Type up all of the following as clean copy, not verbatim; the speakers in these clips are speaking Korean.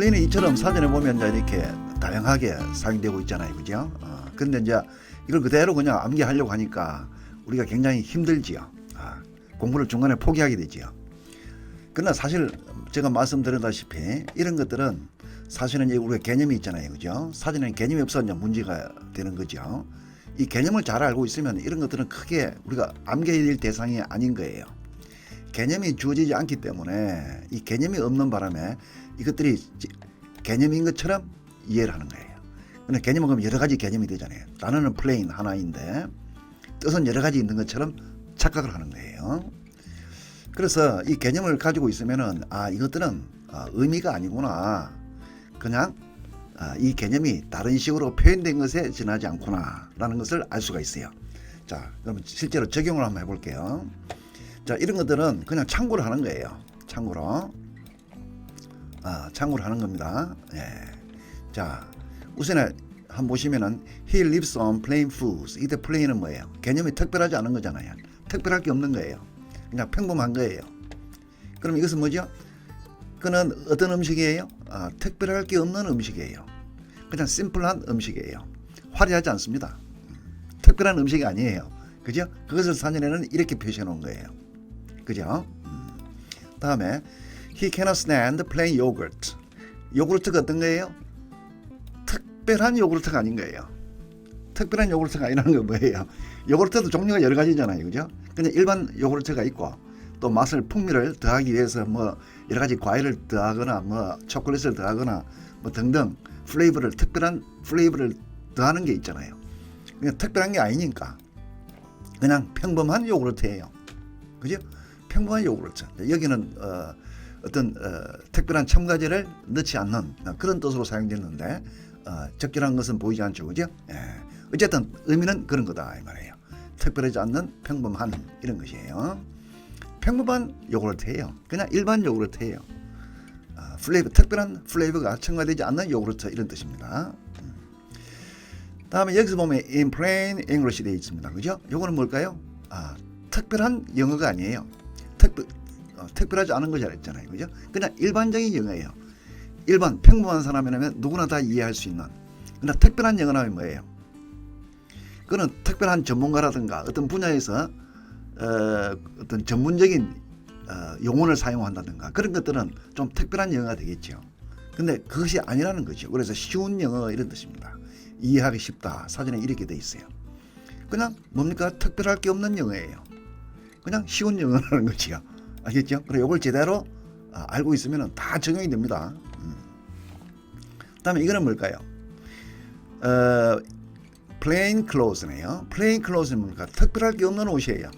플레인은 이처럼 사진에 보면 이제 이렇게 다양하게 사용되고 있잖아요, 그죠? 근데 이제 이걸 그대로 그냥 암기하려고 하니까 우리가 굉장히 힘들지요. 공부를 중간에 포기하게 되지요. 그러나 사실 제가 말씀드렸다시피 이런 것들은 사실은 이제 우리가 개념이 있잖아요, 그죠? 사진에는 개념이 없어 이제 문제가 되는 거죠. 이 개념을 잘 알고 있으면 이런 것들은 크게 우리가 암기해야 될 대상이 아닌 거예요. 개념이 주어지지 않기 때문에 이 개념이 없는 바람에 이것들이 개념인 것처럼 이해를 하는 거예요. 근데 개념은 그럼 여러 가지 개념이 되잖아요. 단어는 플레인 하나인데 뜻은 여러 가지 있는 것처럼 착각을 하는 거예요. 그래서 이 개념을 가지고 있으면은 이것들은 의미가 아니구나. 그냥 이 개념이 다른 식으로 표현된 것에 지나지 않구나 라는 것을 알 수가 있어요. 자, 그럼 실제로 적용을 한번 해볼게요. 자, 이런 것들은 그냥 참고를 하는 거예요. 참고로 하는 겁니다. 예. 자, 우선에 한번 보시면은 he lives on plain foods. 이때 plain은 뭐예요? 개념이 특별하지 않은 거잖아요. 특별할 게 없는 거예요. 그냥 평범한 거예요. 그럼 이것은 뭐죠? 그는 어떤 음식이에요? 특별할 게 없는 음식이에요. 그냥 심플한 음식이에요. 화려하지 않습니다. 특별한 음식이 아니에요. 그죠? 그것을 사전에는 이렇게 표시해 놓은 거예요. 그죠? 다음에 he cannot stand plain yogurt. 요구르트가 어떤 거예요? 특별한 요구르트가 아닌 거예요. 특별한 요구르트가 아니라는 건 뭐예요? 요구르트도 종류가 여러 가지잖아요, 그죠? 그냥 일반 요구르트가 있고 또 맛을 풍미를 더하기 위해서 뭐 여러 가지 과일을 더하거나 뭐 초콜릿을 더하거나 뭐 등등 특별한 플레이버를 더하는 게 있잖아요. 그냥 특별한 게 아니니까 그냥 평범한 요구르트예요, 그죠? 평범한 요구르트. 여기는 어떤 특별한 첨가제를 넣지 않는 그런 뜻으로 사용됐는데 적절한 것은 보이지 않죠, 그죠? 예. 어쨌든 의미는 그런 거다 이 말이에요. 특별하지 않는 평범한 이런 것이에요. 평범한 요구르트예요. 그냥 일반 요구르트예요. 특별한 플레이버가 첨가되지 않는 요구르트 이런 뜻입니다. 다음에 여기서 보면 in plain English 되어 있습니다, 그죠? 요거는 뭘까요? 특별한 영어가 아니에요. 특별하지 않은 거 잘했잖아요, 그죠? 그냥 일반적인 영어예요. 일반 평범한 사람이라면 누구나 다 이해할 수 있는. 그러나 특별한 영어라면 뭐예요? 그는 특별한 전문가라든가 어떤 분야에서 어떤 전문적인 용어를 사용한다든가 그런 것들은 좀 특별한 영어가 되겠죠. 근데 그것이 아니라는 거죠. 그래서 쉬운 영어 이런 뜻입니다. 이해하기 쉽다. 사전에 이렇게 돼 있어요. 그냥 뭡니까? 특별할 게 없는 영어예요. 그냥 쉬운 영어라는 거지요. 알겠죠? 그리고 이걸 제대로 알고 있으면 다 적용이 됩니다. 다음에 이거는 뭘까요? plain clothes네요. plain clothes는 뭡니까? 특별할 게 없는 옷이에요.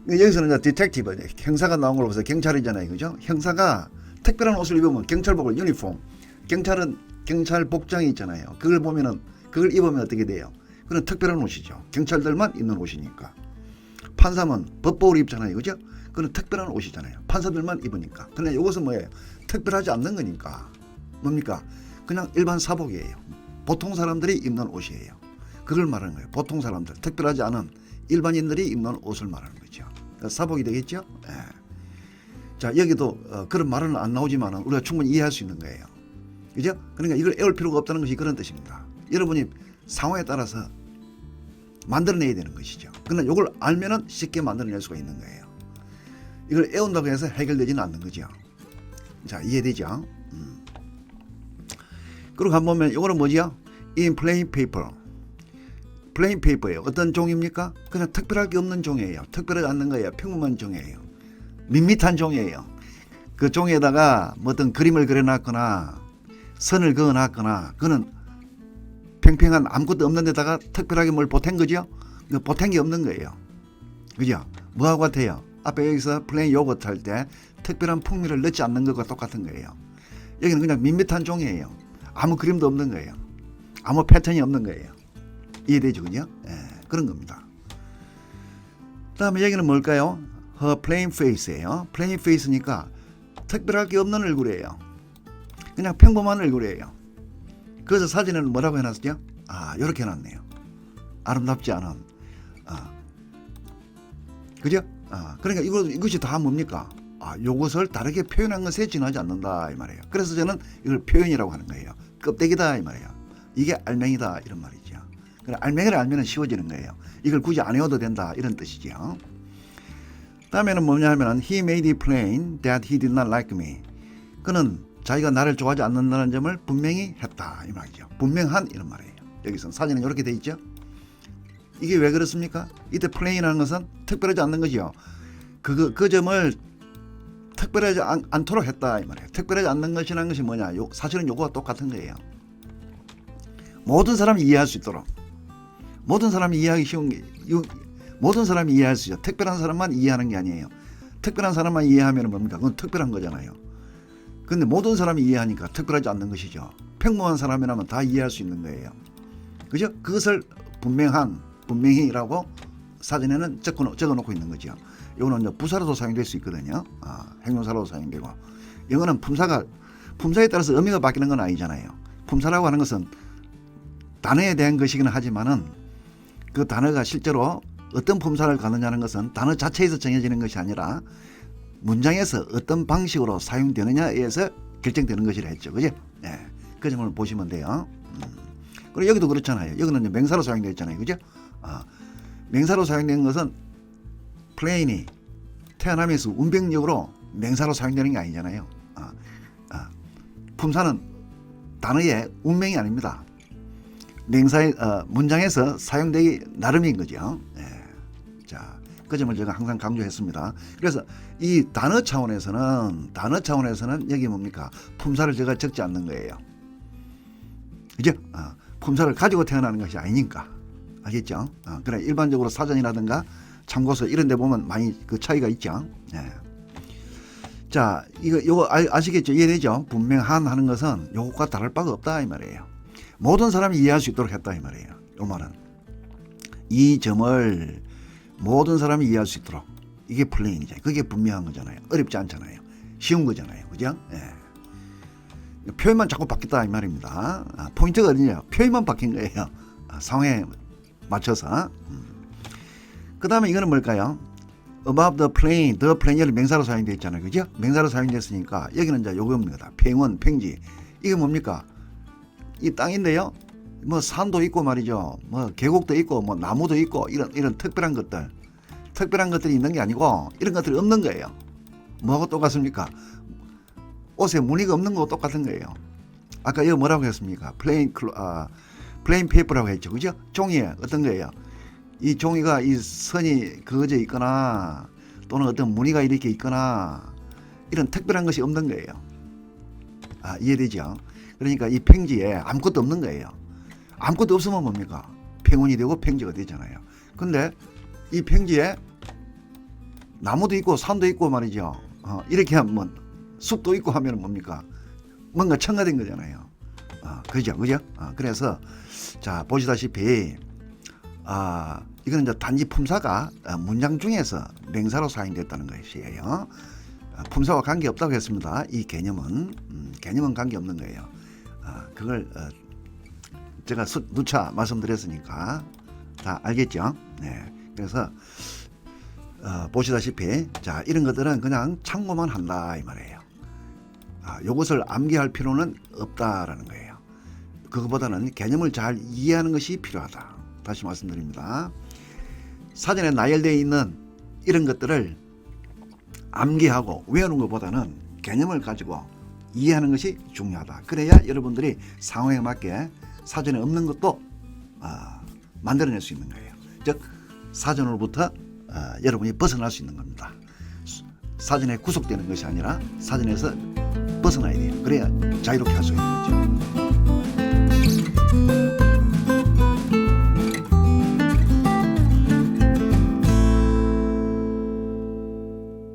여기서는 이제 디텍티브, 형사가 나온 걸 보세요. 경찰이잖아요, 그죠? 형사가 특별한 옷을 입으면 경찰복을 유니폼, 경찰은 경찰 복장이 있잖아요. 그걸 보면은 그걸 입으면 어떻게 돼요? 그건 특별한 옷이죠. 경찰들만 입는 옷이니까. 판사는 법복을 입잖아요, 그죠? 그건 특별한 옷이잖아요. 판사들만 입으니까. 근데 이것은 뭐예요? 특별하지 않는 거니까. 뭡니까? 그냥 일반 사복이에요. 보통 사람들이 입는 옷이에요. 그걸 말하는 거예요. 보통 사람들, 특별하지 않은 일반인들이 입는 옷을 말하는 거죠. 사복이 되겠죠? 예. 자, 여기도 그런 말은 안 나오지만 우리가 충분히 이해할 수 있는 거예요. 그죠? 그러니까 이걸 애울 필요가 없다는 것이 그런 뜻입니다. 여러분이 상황에 따라서 만들어내야 되는 것이죠. 그러나 이걸 알면은 쉽게 만들어낼 수가 있는 거예요. 이걸 애운다고 해서 해결되지는 않는 거죠. 자, 이해되죠? 그리고 한번 보면 이거는 뭐죠? In plain paper. plain paper예요. 어떤 종입니까? 그냥 특별할 게 없는 종이에요. 특별하지 않는 거예요. 평범한 종이에요. 밋밋한 종이에요. 그 종에다가 뭐 어떤 그림을 그려놨거나 선을 그어놨거나 그거는 평평한 아무것도 없는 데다가 특별하게 뭘 보탠 거죠? 보탠 게 없는 거예요. 그죠? 뭐하고 같아요? 앞에 여기서 플레인 요거트 할 때 특별한 풍미를 넣지 않는 것과 똑같은 거예요. 여기는 그냥 밋밋한 종이에요. 아무 그림도 없는 거예요. 아무 패턴이 없는 거예요. 이해되죠, 그죠? 예, 그런 겁니다. 다음에 여기는 뭘까요? Her plain face예요. plain face니까 특별할 게 없는 얼굴이에요. 그냥 평범한 얼굴이에요. 그래서 사진에는 뭐라고 해놨죠? 이렇게 해놨네요. 아름답지 않은. 그죠? 그러니까 이것이 다 뭡니까? 요것을 다르게 표현한 것에 지나지 않는다 이 말이에요. 그래서 저는 이걸 표현이라고 하는 거예요. 껍데기다 이 말이에요. 이게 알맹이다 이런 말이죠. 그래, 알맹이를 알면 쉬워지는 거예요. 이걸 굳이 안 외워도 된다 이런 뜻이죠. 다음에는 뭐냐 하면 he made it plain that he did not like me. 그는 자기가 나를 좋아하지 않는다는 점을 분명히 했다 이 말이죠. 분명한 이런 말이에요. 여기서 사진은 이렇게 돼 있죠. 이게 왜 그렇습니까? 이때 plain이라는 것은 특별하지 않는 거죠. 그 점을 특별하지 않도록 했다 이 말이에요. 특별하지 않는 것이라는 것이 뭐냐? 사실은 요거와 똑같은 거예요. 모든 사람이 이해할 수 있도록. 모든 사람이 이해하기 쉬운 게 모든 사람이 이해할 수 있죠. 특별한 사람만 이해하는 게 아니에요. 특별한 사람만 이해하면 뭡니까? 그건 특별한 거잖아요. 근데 모든 사람이 이해하니까 특별하지 않는 것이죠. 평범한 사람이라면 다 이해할 수 있는 거예요. 그죠? 그것을 분명히라고 사전에는 적어놓고 있는 거죠. 이거는 이제 부사로도 사용될 수 있거든요. 행동사로도 사용되고. 이거는 품사에 따라서 의미가 바뀌는 건 아니잖아요. 품사라고 하는 것은 단어에 대한 것이긴 하지만은 그 단어가 실제로 어떤 품사를 갖느냐는 것은 단어 자체에서 정해지는 것이 아니라 문장에서 어떤 방식으로 사용되느냐에 의해서 결정되는 것이라 했죠. 그죠? 네. 그 점을 보시면 돼요. 그리고 여기도 그렇잖아요. 여기는 이제 명사로 사용되어 있잖아요. 그죠? 명사로 사용된 것은 plain이 태어나면서 운명력으로 명사로 사용되는 게 아니잖아요. 품사는 단어의 운명이 아닙니다. 명사의 문장에서 사용되기 나름인 거죠. 네. 자, 그 점을 제가 항상 강조했습니다. 그래서 이 단어 차원에서는 여기 뭡니까? 품사를 제가 적지 않는 거예요. 그죠? 품사를 가지고 태어나는 것이 아니니까. 알겠죠? 그래 일반적으로 사전이라든가 참고서 이런 데 보면 많이 그 차이가 있죠. 네. 자, 이거 아시겠죠? 이해되죠? 분명한 하는 것은 요것과 다를 바가 없다 이 말이에요. 모든 사람이 이해할 수 있도록 했다 이 말이에요. 요 말은 이 점을 모든 사람이 이해할 수 있도록 이게 플레인이죠. 그게 분명한 거잖아요. 어렵지 않잖아요. 쉬운 거잖아요. 그죠? 네. 표현만 자꾸 바뀌었다 이 말입니다. 포인트가 어디냐? 표현만 바뀐 거예요. 상황에 맞춰서. 그 다음에 이거는 뭘까요? above the plain, the plain이 명사로 사용되어 있잖아요. 그죠? 명사로 사용됐으니까 여기는 이제 요겁니다. 평원, 평지. 이게 뭡니까? 이 땅인데요. 뭐 산도 있고 말이죠. 뭐 계곡도 있고 뭐 나무도 있고 이런 특별한 것들이 있는 게 아니고 이런 것들이 없는 거예요. 뭐하고 똑같습니까? 옷에 무늬가 없는 거하고 똑같은 거예요. 아까 이거 뭐라고 했습니까? 플레인 페이퍼라고 했죠. 그죠? 종이에 어떤 거예요? 이 종이가 이 선이 그어져 있거나 또는 어떤 무늬가 이렇게 있거나 이런 특별한 것이 없는 거예요. 이해되죠? 그러니까 이 평지에 아무것도 없는 거예요. 아무것도 없으면 뭡니까? 평원이 되고 평지가 되잖아요. 근데 이 평지에 나무도 있고 산도 있고 말이죠. 이렇게 하면 숲도 있고 하면 뭡니까? 뭔가 첨가된 거잖아요. 그죠? 그래서 자 보시다시피 이거는 이제 단지 품사가 문장 중에서 명사로 사용됐다는 것이에요. 품사와 관계 없다고 했습니다. 이 개념은 관계 없는 거예요. 그걸 제가 누차 말씀드렸으니까 다 알겠죠? 네. 그래서 보시다시피 자 이런 것들은 그냥 참고만 한다 이 말이에요. 요것을 암기할 필요는 없다라는 거예요. 그것보다는 개념을 잘 이해하는 것이 필요하다. 다시 말씀드립니다. 사전에 나열되어 있는 이런 것들을 암기하고 외우는 것보다는 개념을 가지고 이해하는 것이 중요하다. 그래야 여러분들이 상황에 맞게 사전에 없는 것도 만들어낼 수 있는 거예요. 즉 사전으로부터 여러분이 벗어날 수 있는 겁니다. 사전에 구속되는 것이 아니라 사전에서 벗어나야 돼요. 그래야 자유롭게 할 수 있는 거죠.